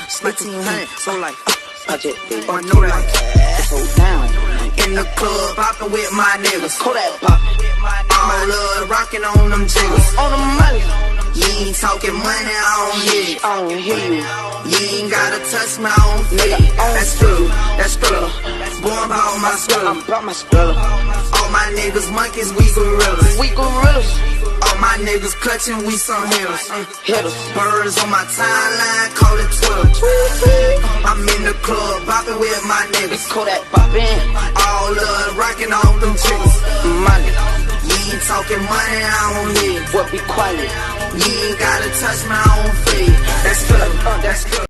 1800, so like, I just did. or no like, So down. in the club, poppin' with my niggas. Kodak pop. All love, rockin' on them jiggers. On the money. You ain't talking money, I don't hear it. I don't hear you. You ain't gotta touch my own feet. That's true, that's true. Born about my I'm skull. about my spell. All my niggas monkeys, we gorillas. We gorillas. All my niggas clutching, we some hitters. Hitters. Birds on my timeline, call it Twitter. I'm in the club, bopping with my niggas. Kodak poppin'. All love, rocking on them chicks. Money. You ain't talking money, I don't hear. What be quiet? You ain't gotta touch my own feet. That's good, that's good.